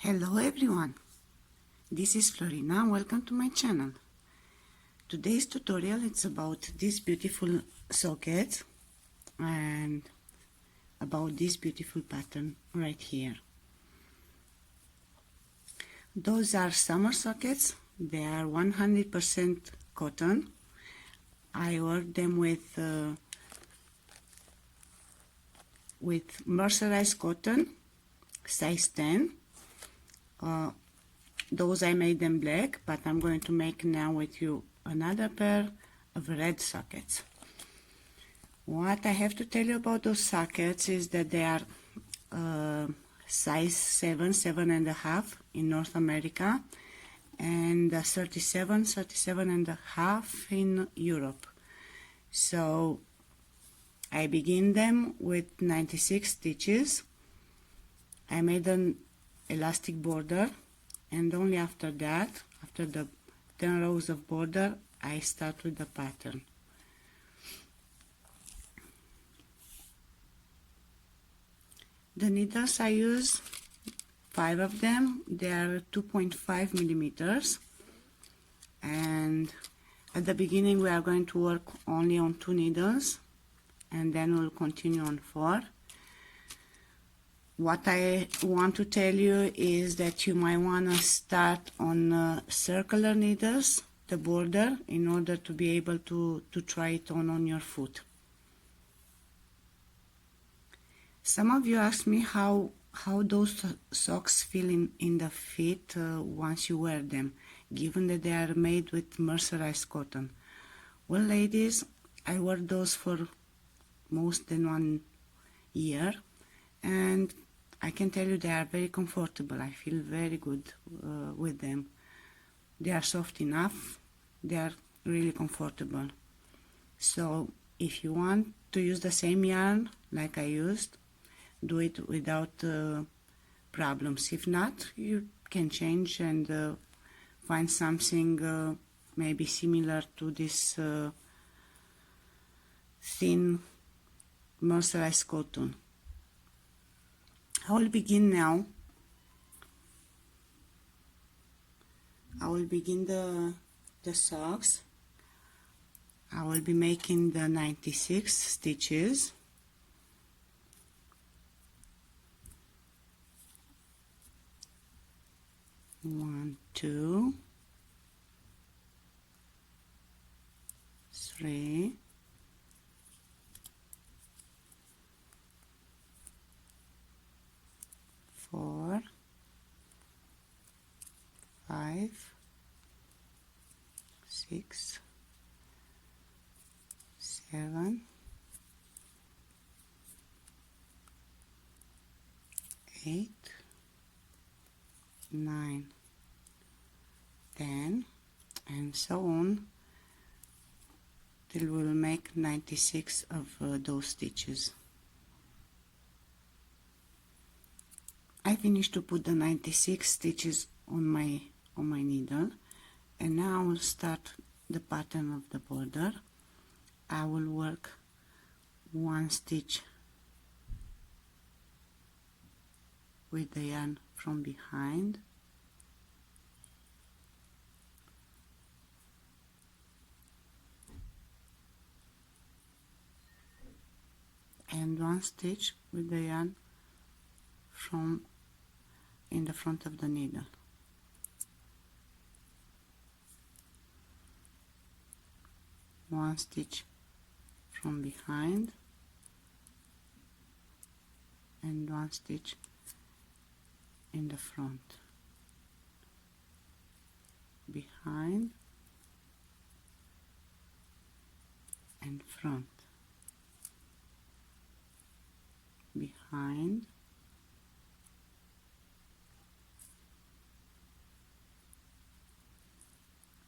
Hello everyone, this is Florina. Welcome to my channel. Today's tutorial is about this beautiful socket and about this beautiful pattern right here. Those are summer sockets. They are 100% cotton. I work them with mercerized cotton, size 10. Those I made them black, but I'm going to make now with you another pair of red sockets. What I have to tell you about those sockets is that they are size 7, 7.5 in North America, and 37, 37.5 in Europe. So I begin them with 96 stitches. I made an elastic border, and only after that, after the 10 rows of border, I start with the pattern. The needles I use 5 of them. They are 2.5 millimeters, and at the beginning we are going to work only on 2 needles, and then we'll continue on 4. What I want to tell you is that you might want to start on circular needles, the border, in order to be able to try it on your foot. Some of you ask me how those socks feel in the feet once you wear them, given that they are made with mercerized cotton. Well, ladies, I wore those for most than 1 year, and I can tell you they are very comfortable. I feel very good with them. They are soft enough. They are really comfortable. So if you want to use the same yarn like I used, do it without problems. If not, you can change and find something maybe similar to this thin mercerized cotton. I will begin now. I will begin the socks. I will be making the 96 stitches. One, 2, 3, 4, 5, 6, 7, 8, 9, 10, and so on till we'll make 96 of those stitches. I finished to put the 96 stitches on my needle, and now I will start the pattern of the border. I will work 1 stitch with the yarn from behind, and 1 stitch with the yarn from in the front of the needle. One stitch from behind and 1 stitch in the front, behind and front, behind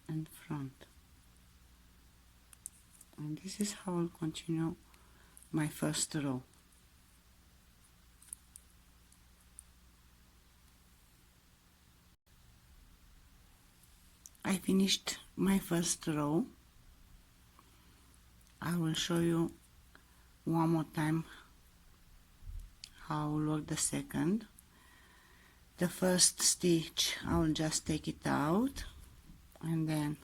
and front. And this is how I'll continue my first row. I finished my first row. I will show you one more time how I'll work the second. the first stitch, I will just take it out, and then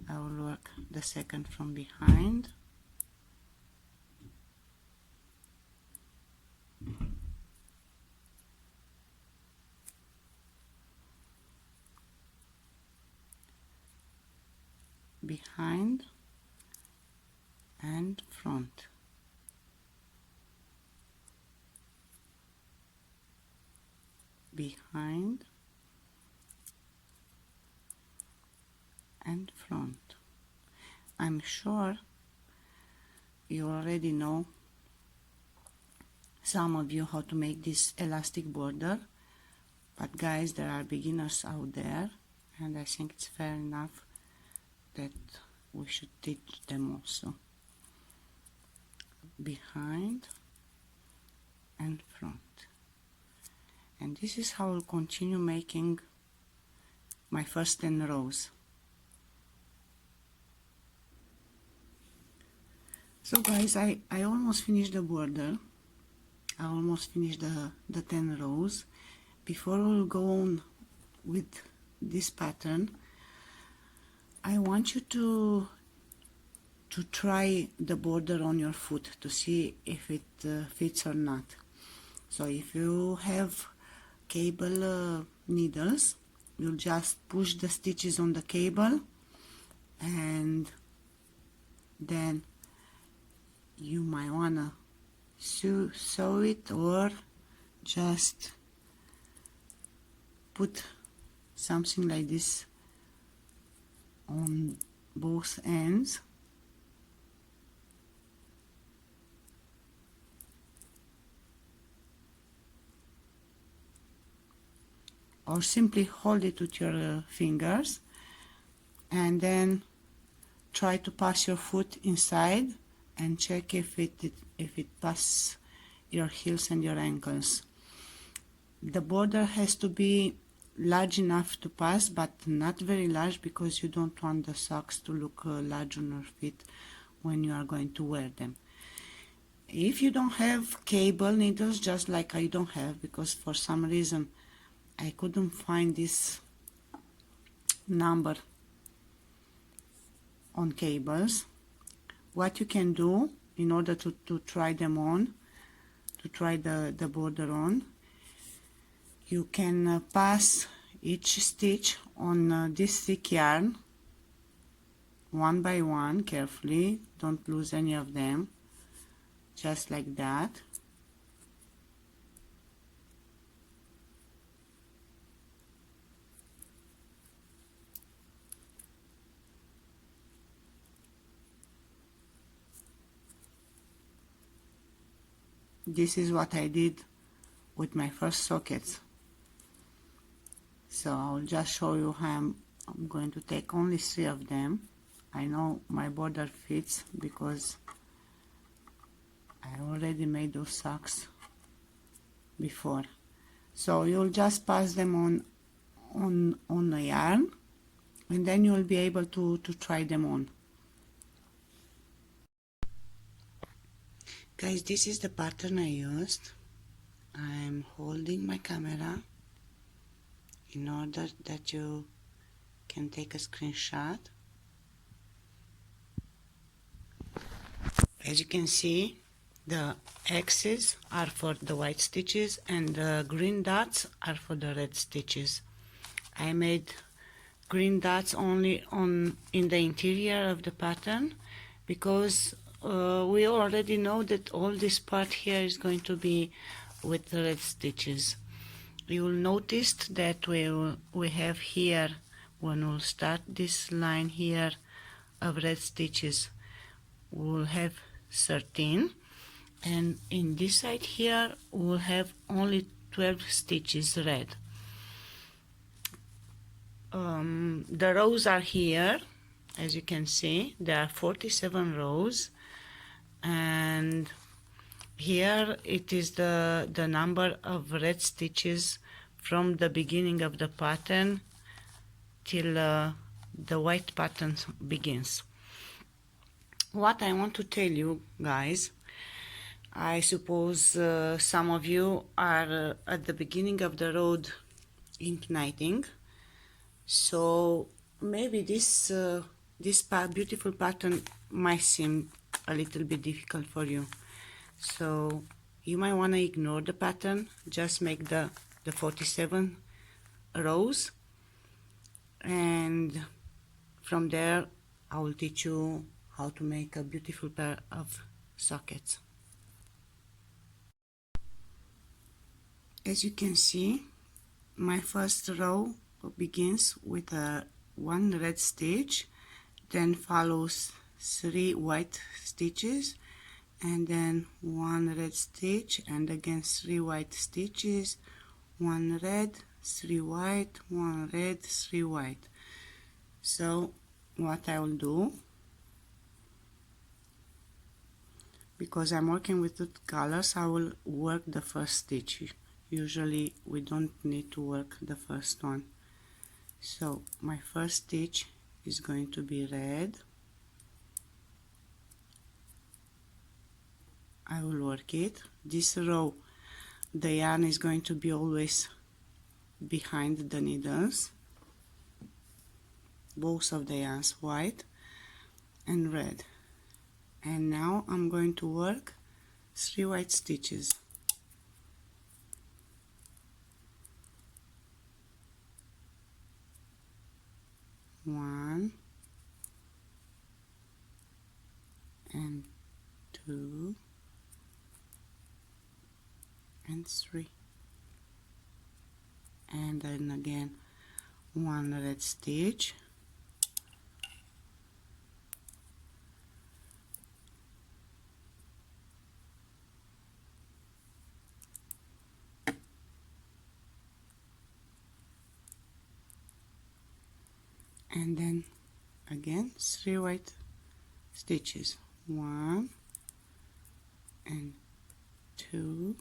I will work the second from behind. Behind and front. Behind and front. I'm sure you already know, some of you, how to make this elastic border, but guys, there are beginners out there, and I think it's fair enough that we should teach them also. Behind and front. And this is how I'll continue making my first 10 rows. So guys, I almost finished the border. I almost finished the 10 rows. Before we'll go on with this pattern, I want you to try the border on your foot to see if it fits or not. So if you have cable needles, you'll just push the stitches on the cable, and then you might wanna sew it, or just put something like this on both ends. Or simply hold it with your fingers, and then try to pass your foot inside and check if it passes your heels and your ankles. The border has to be large enough to pass, but not very large, because you don't want the socks to look large on your feet when you are going to wear them. If you don't have cable needles, just like I don't have, because for some reason I couldn't find this number on cables, what you can do in order to try them on, to try the border on, you can pass each stitch on this thick yarn one by one, carefully, don't lose any of them, just like that. This is what I did with my first sockets. So I'll just show you how I'm going to take only 3 of them. I know my border fits because I already made those socks before. So you'll just pass them on the yarn, and then you'll be able to try them on. Guys, this is the pattern I used. I'm holding my camera in order that you can take a screenshot. As you can see, the X's are for the white stitches and the green dots are for the red stitches. I made green dots only in the interior of the pattern, because we already know that all this part here is going to be with the red stitches. You will notice that we have here, when we'll start this line here of red stitches, we'll have 13, and in this side here we'll have only 12 stitches red. The rows are here, as you can see, there are 47 rows, and here it is the number of red stitches from the beginning of the pattern till the white pattern begins. What I want to tell you guys, I suppose some of you are at the beginning of the road igniting, so maybe this beautiful pattern might seem a little bit difficult for you. So you might want to ignore the pattern, just make the 47 rows, and from there I will teach you how to make a beautiful pair of sockets. As you can see, my first row begins with one red stitch, then follows 3 white stitches, and then 1 red stitch, and again 3 white stitches, 1 red, 3 white, 1 red, 3 white. So what I will do, because I'm working with two colors, I will work the first stitch. Usually we don't need to work the first one. So my first stitch is going to be red. I will work it. This row, the yarn is going to be always behind the needles. Both of the yarns, white and red. And now I'm going to work 3 white stitches. One and 2 and 3, and then again 1 red stitch, and then again 3 white stitches, 1 and 2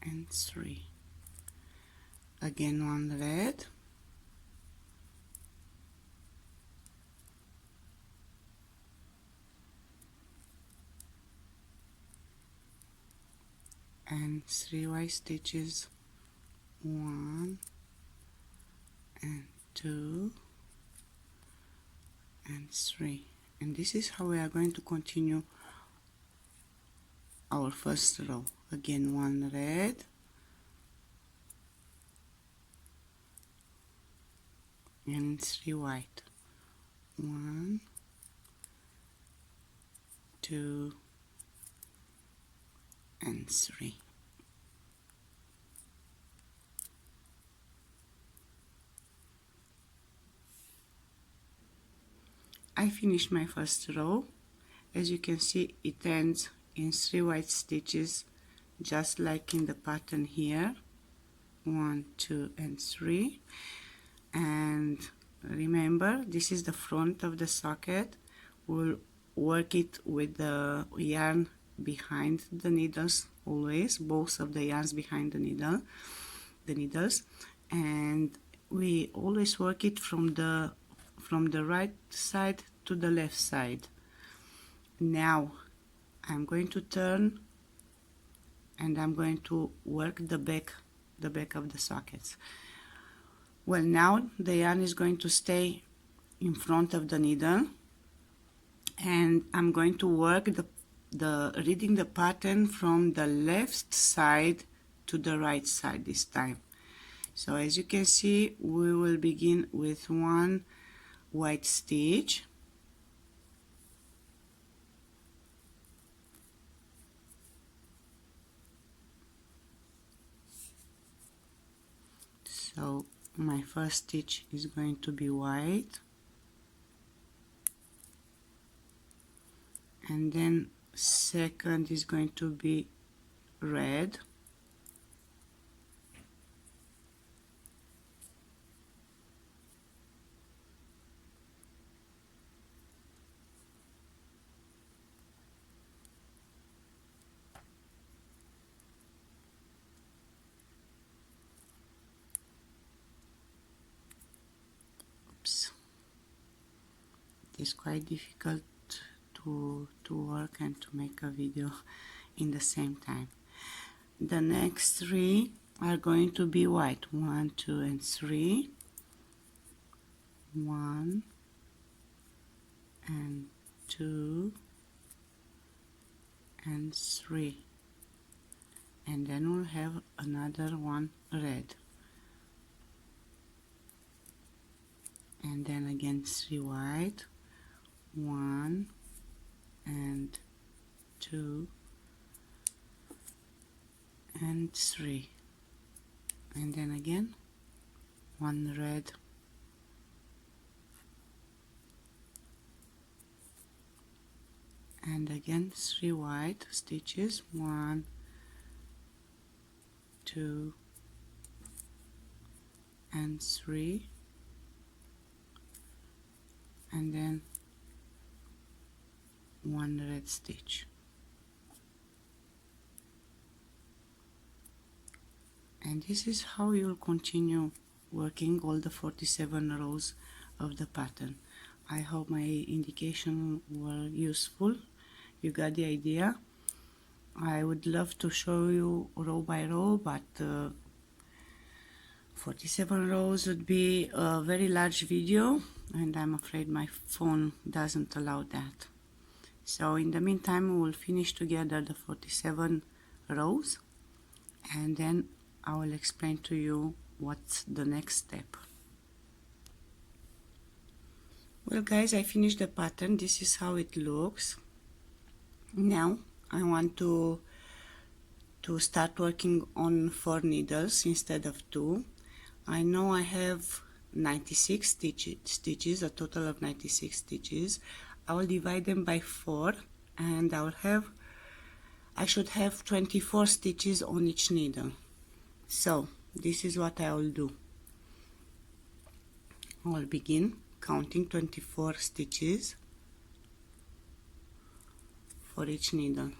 and 3, again 1 red, and 3 white stitches, 1 and 2 and 3. And this is how we are going to continue our first row. Again 1 red, and 3 white, 1, 2 and 3. I finished my first row. As you can see, it ends in 3 white stitches, just like in the pattern here. 1, 2 and 3. And remember, this is the front of the socket. We'll work it with the yarn behind the needles, always both of the yarns behind the needles, and we always work it from the right side to the left side. Now I'm going to turn and I'm going to work the back of the sockets. Well, now the yarn is going to stay in front of the needle, and I'm going to work reading the pattern from the left side to the right side this time. So as you can see, we will begin with 1 white stitch, so my first stitch is going to be white, and then second is going to be red, oops, it is quite difficult to to work and to make a video in the same time. The next 3 are going to be white. 1, 2, and 3. 1 and 2 and 3. And then we'll have another one red. And then again 3 white. 1 and 2 and 3. And then again 1 red. And again 3 white stitches. 1, 2 and 3. And then 1 red stitch. And this is how you'll continue working all the 47 rows of the pattern. I hope my indication were useful. You got the idea. I would love to show you row by row, but 47 rows would be a very large video, and I'm afraid my phone doesn't allow that. So in the meantime, we'll finish together the 47 rows, and then I will explain to you what's the next step. Well guys, I finished the pattern. This is how it looks. Now I want to start working on 4 needles instead of 2. I know I have 96 stitches, a total of 96 stitches. I will divide them by 4, and I should have 24 stitches on each needle. So this is what I will do. I will begin counting 24 stitches for each needle.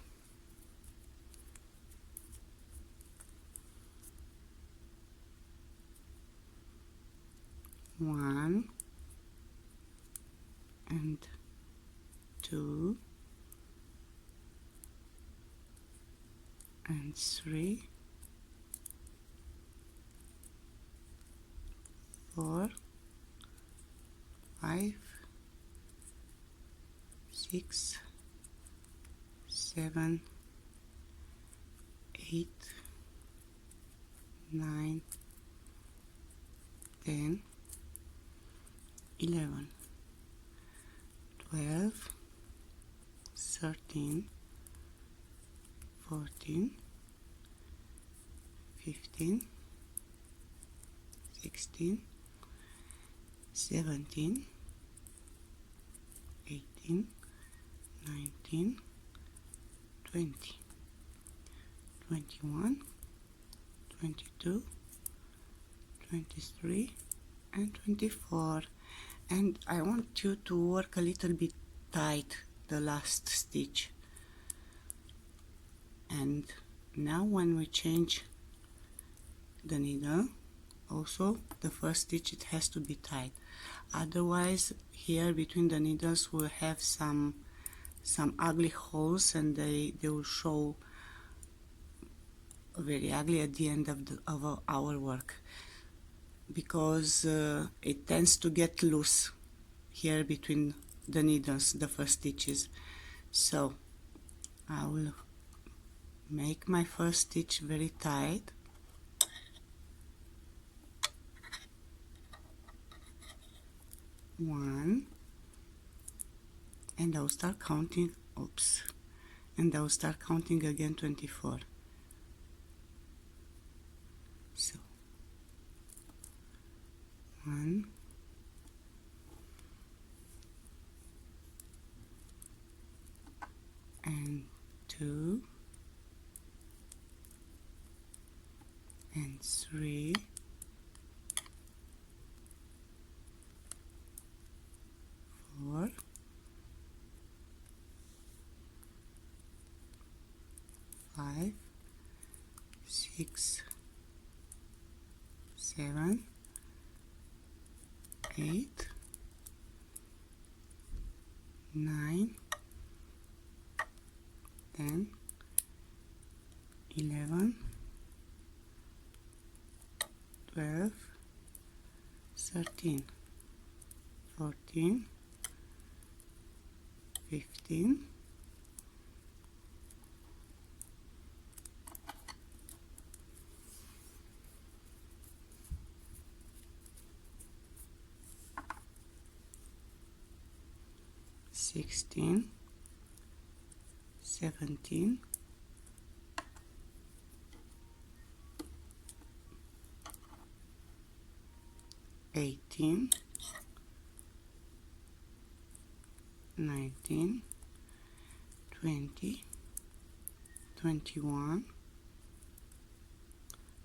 One and 2 and 3, 4, 5, 6, 7, 8, 9, 10, 11, 12, 13, 14, 15, 16, 17, 18, 19, 20, 21, 22, 23, and 24. And I want you to work a little bit tight the last stitch. And now when we change the needle, also the first stitch, it has to be tight. Otherwise, here between the needles we'll have some ugly holes, and they will show very ugly at the end of our work, because it tends to get loose here between the needles, the first stitches. So I will make my first stitch very tight, one, and I'll start counting, and I'll start counting again 24. So 1, and 2, and 3, 4, 5, 6, 7, 8, 9, 10, 11, 12, 13, 14, 15, 16, 17, 18, 19, 20, 21,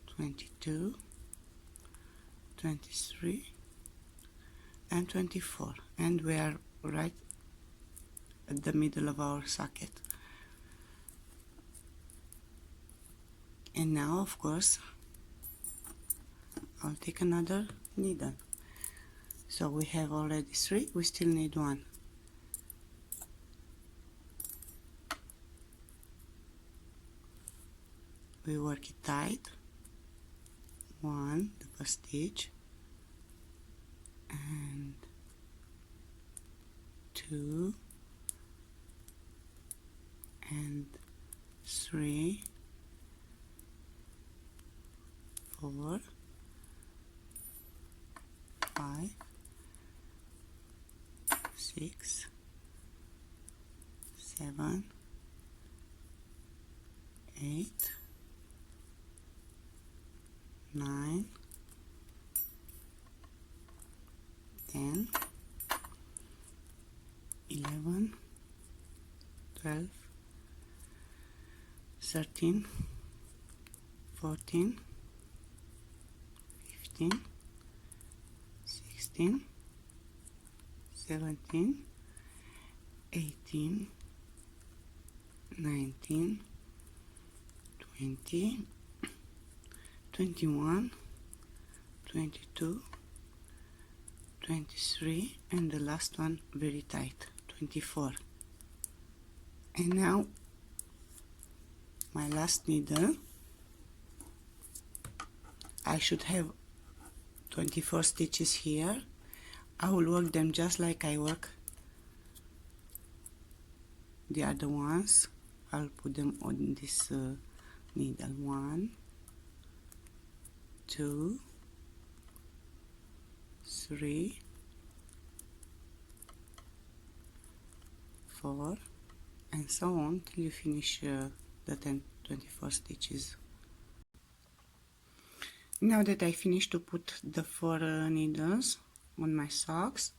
22, 23, and 24, and we are right at the middle of our socket. And now, of course, I'll take another needle. So we have already 3, we still need 1. We work it tight. 1, the first stitch, and 2, and 3, 4, 5, 6, 7, 8, 9, 10, 11, 12, 13, 14, 15, 16, 17, 18, 19, 20, 21, 22, 23, and the last one very tight, 24. And now my last needle, I should have 24 stitches here. I will work them just like I work the other ones. I'll put them on this needle. 1, 2, 3, 4, and so on till you finish the 24 stitches. Now that I finished to put the 4 needles on my socks,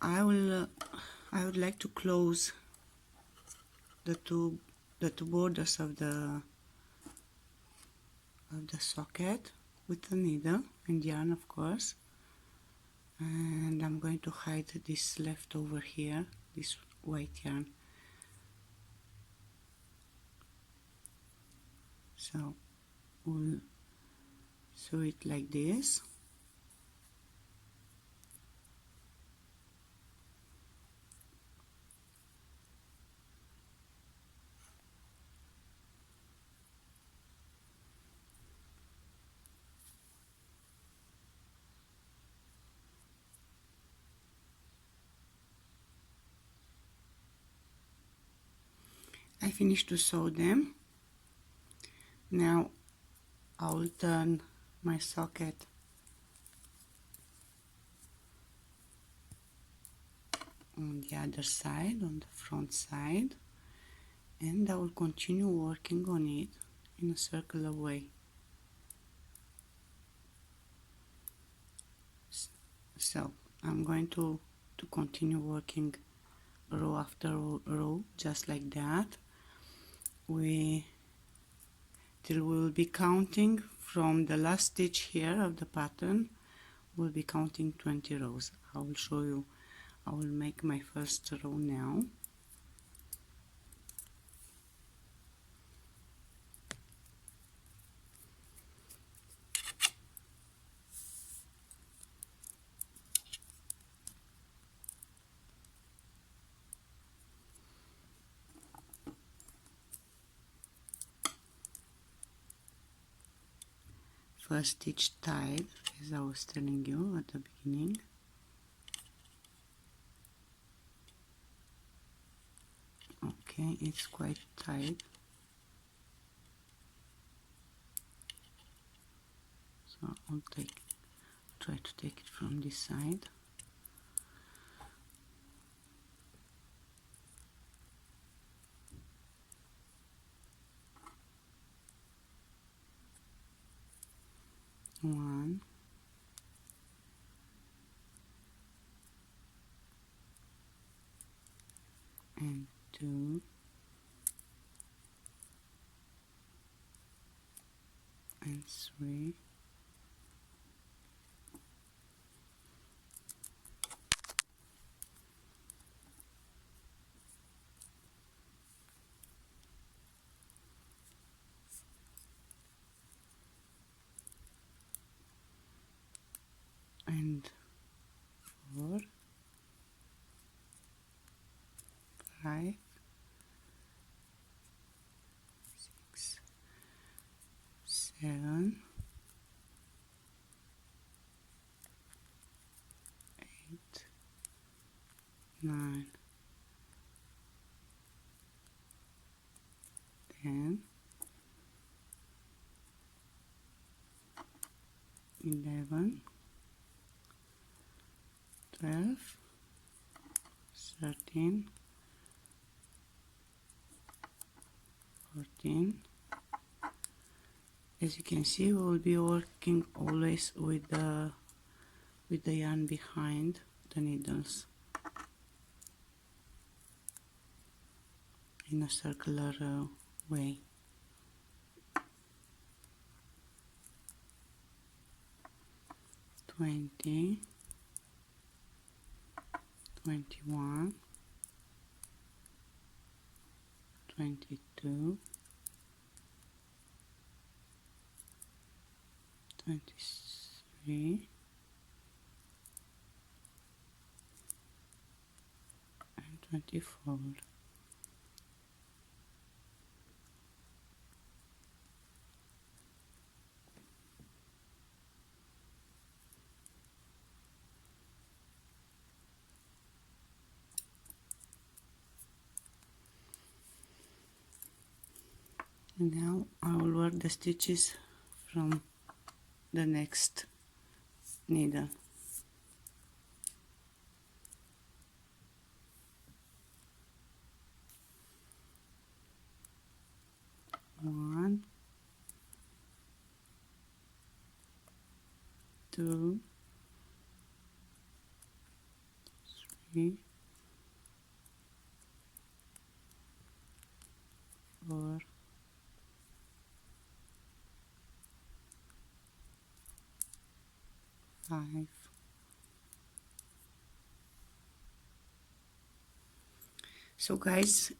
I would like to close the two borders of the socket with the needle and yarn, of course. And I'm going to hide this left over here, this white yarn. So we'll sew it like this. I finished to sew them. Now I will turn my socket on the other side, on the front side, and I will continue working on it in a circular way. So I'm going to continue working row after row just like that. Till we will be counting from the last stitch here of the pattern. We'll be counting 20 rows. I will show you. I will make my first row now. first stitch tied, as I was telling you at the beginning. Okay, it's quite tight, so I'll try to take it from this side. One, and two, and three, and four, five, six, seven, 8, 9, 10, 11, 12, 13, 14. As you can see, we will be working always with the yarn behind the needles in a circular way. Twenty, 21, 22, 23, and 24. And now I will work the stitches from the next needle. One, two, three, 4, 5. So guys,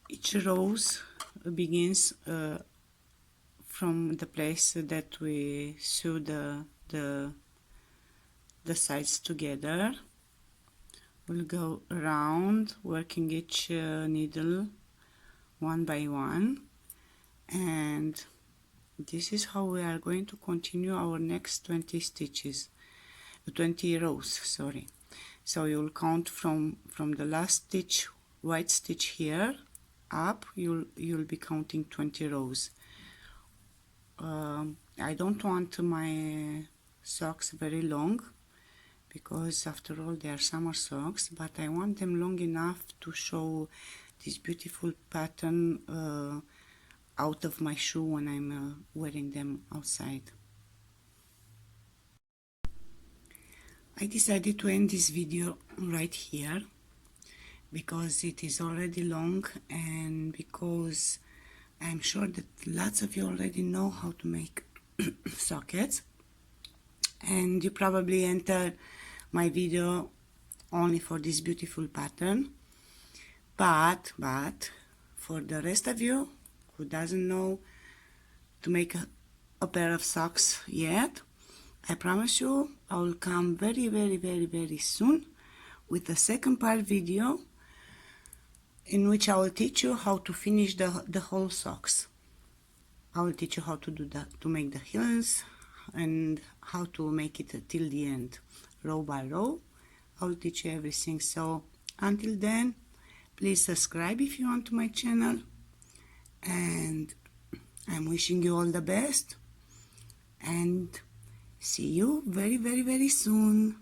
each rows begins from the place that we sew the sides together. We'll go around working each needle one by one, and this is how we are going to continue our next 20 stitches, 20 rows, sorry. So you'll count from the last stitch, white stitch here up, you'll be counting 20 rows. I don't want my socks very long, because after all they are summer socks, but I want them long enough to show this beautiful pattern out of my shoe when I'm wearing them outside. I decided to end this video right here because it is already long, and because I'm sure that lots of you already know how to make sockets, and you probably entered my video only for this beautiful pattern. But for the rest of you who doesn't know to make a pair of socks yet, I promise you I will come very soon with the second part video in which I will teach you how to finish the whole socks. I will teach you how to do that, to make the heels, and how to make it till the end, row by row. I'll teach you everything. So until then, please subscribe if you want to my channel, and I'm wishing you all the best, and see you very, very, very soon.